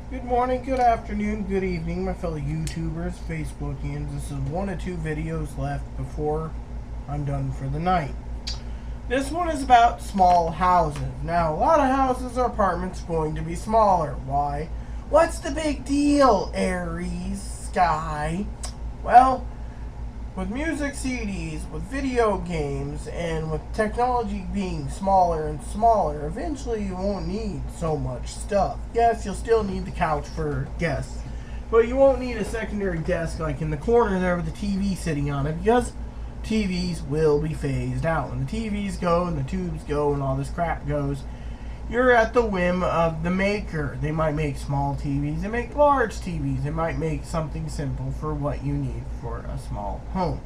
Good morning, good afternoon, good evening, my fellow YouTubers, Facebookians. This is one of two videos left before I'm done for the night. This one is about small houses. Now, a lot of houses or apartments are going to be smaller. Why? What's the big deal, Aries, Sky? Well, with music CDs, with video games, and with technology being smaller and smaller, eventually you won't need so much stuff. Yes, you'll still need the couch for guests, but you won't need a secondary desk like in the corner there with the TV sitting on it, because TVs will be phased out. When the TVs go and the tubes go and all this crap goes, you're at the whim of the maker. They might make small TVs, they make large TVs, they might make something simple for what you need for a small home.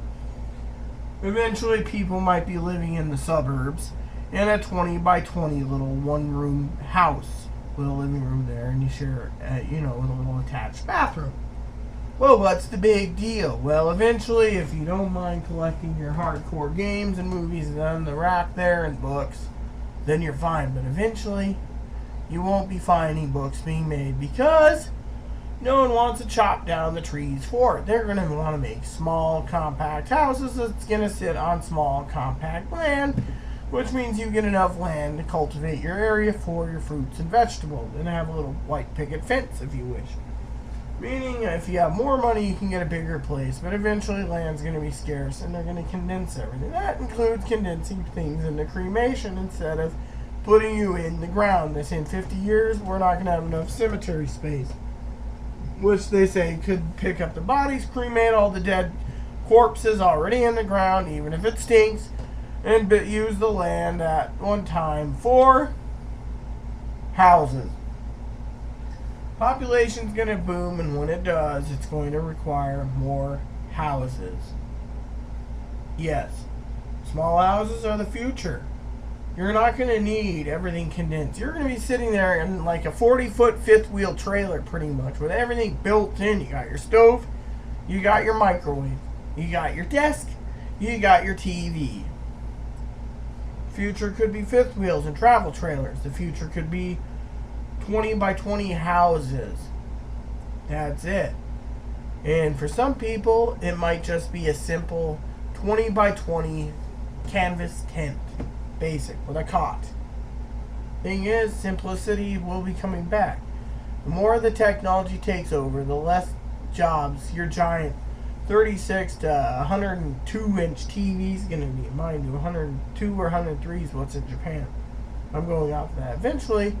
Eventually, people might be living in the suburbs in a 20 by 20 little one-room house with a living room there, and you share, with a little attached bathroom. Well, what's the big deal? Well, eventually, if you don't mind collecting your hardcore games and movies on the rack there and books, then you're fine. But eventually, you won't be finding books being made because no one wants to chop down the trees for it. They're going to want to make small, compact houses that's going to sit on small, compact land, which means you get enough land to cultivate your area for your fruits and vegetables and have a little white picket fence if you wish. Meaning, if you have more money, you can get a bigger place, but eventually land's going to be scarce and they're going to condense everything. That includes condensing things into cremation instead of putting you in the ground. They say in 50 years, we're not going to have enough cemetery space, which they say could pick up the bodies, cremate all the dead corpses already in the ground, even if it stinks, and use the land at one time for houses. Population's going to boom, and when it does, it's going to require more houses. Yes, small houses are the future. You're not going to need everything condensed. You're going to be sitting there in like a 40-foot fifth wheel trailer pretty much with everything built in. You got your stove, you got your microwave, you got your desk, you got your TV. Future could be fifth wheels and travel trailers. The future could be 20 by 20 houses. That's it. And for some people, it might just be a simple 20 by 20 canvas tent. Basic, with a cot. Thing is, simplicity will be coming back. The more the technology takes over, the less jobs your giant 36 to 102 inch TV is going to be. Mind you, 102 or 103 is what's in Japan. I'm going out for that. Eventually,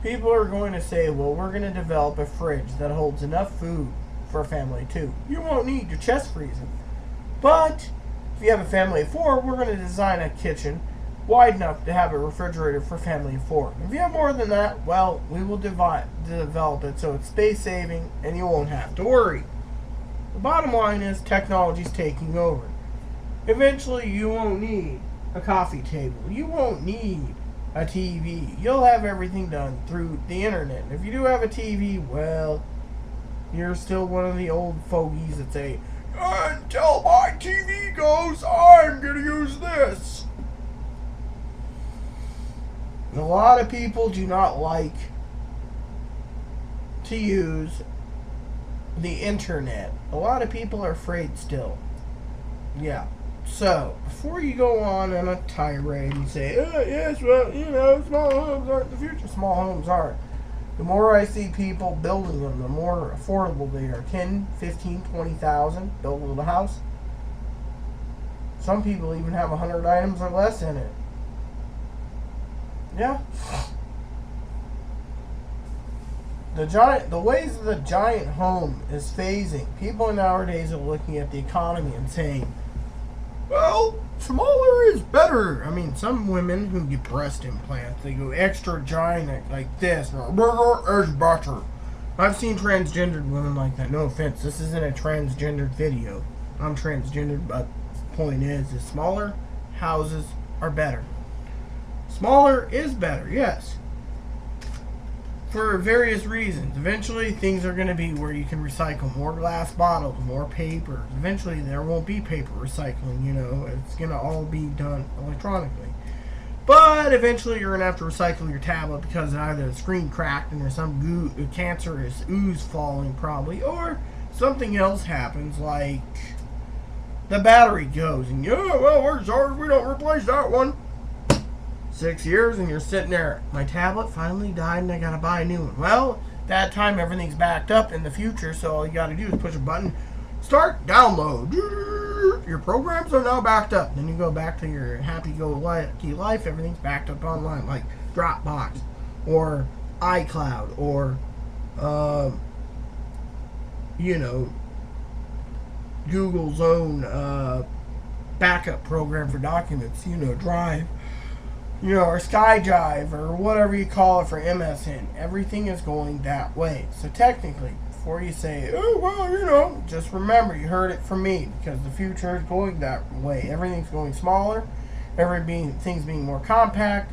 people are going to say, well, we're going to develop a fridge that holds enough food for a family of two. You won't need your chest freezer. But if you have a family of four, we're going to design a kitchen wide enough to have a refrigerator for family of four. If you have more than that, well, we will develop it so it's space saving and you won't have to worry. The bottom line is technology's taking over. Eventually, you won't need a coffee table. You won't need a TV. You'll have everything done through the internet. If you do have a TV, well, you're still one of the old fogies that say, until my TV goes, I'm going to use this. A lot of people do not like to use the internet. A lot of people are afraid still. Yeah. So, before you go on a tirade and say, yes, well, small homes aren't the future. Small homes are. The more I see people building them, the more affordable they are. 10, 15, 20,000, build a little house. Some people even have 100 items or less in it. Yeah. The ways of the giant home is phasing. People nowadays are looking at the economy and saying, well, smaller is better. I mean, some women who get breast implants, they go extra giant like this. Bigger is better. I've seen transgendered women like that. No offense, this isn't a transgendered video. I'm transgendered, but the point is smaller houses are better. Smaller is better, yes. For various reasons. Eventually, things are going to be where you can recycle more glass bottles, more paper. Eventually, there won't be paper recycling, It's going to all be done electronically. But eventually you're going to have to recycle your tablet because either the screen cracked and there's some cancerous ooze falling probably, or something else happens like the battery goes and we're sorry we don't replace that one. 6 years and you're sitting there, my tablet finally died and I got to buy a new one. Well, that time everything's backed up in the future, so all you got to do is push a button, start, download. Your programs are now backed up. Then you go back to your happy-go-lucky life. Everything's backed up online, like Dropbox or iCloud or, Google's own backup program for documents, Drive, or SkyDrive or whatever you call it for MSN. Everything is going that way. So technically, before you say, just remember you heard it from me, because the future is going that way. Everything's going smaller, things being more compact.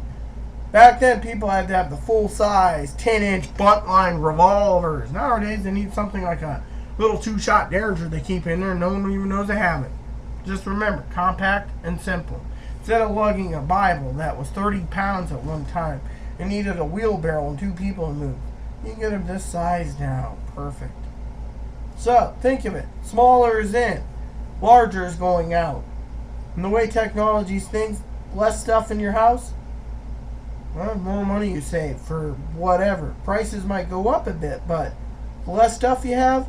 Back then, people had to have the full-size 10-inch buntline revolvers. Nowadays, they need something like a little 2-shot Derringer they keep in there, and no one even knows they have it. Just remember, compact and simple. Instead of lugging a Bible that was 30 pounds at one time and needed a wheelbarrow and 2 people to move, you can get them this size now. Perfect. So, think of it. Smaller is in. Larger is going out. And the way technology thinks, less stuff in your house, well, more money you save for whatever. Prices might go up a bit, but the less stuff you have,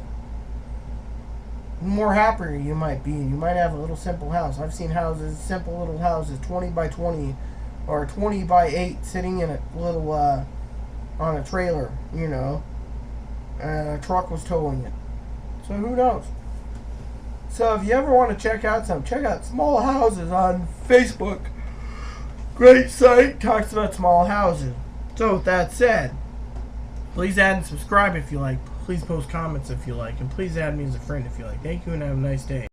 the more happier you might be. You might have a little simple house. I've seen houses, simple little houses, 20 by 20 or 20 by 8, sitting in a little, on a trailer, and a truck was towing it. So who knows? So if you ever want to check out Small Houses on Facebook. Great site, talks about small houses. So with that said, please add and subscribe if you like. Please post comments if you like. And please add me as a friend if you like. Thank you and have a nice day.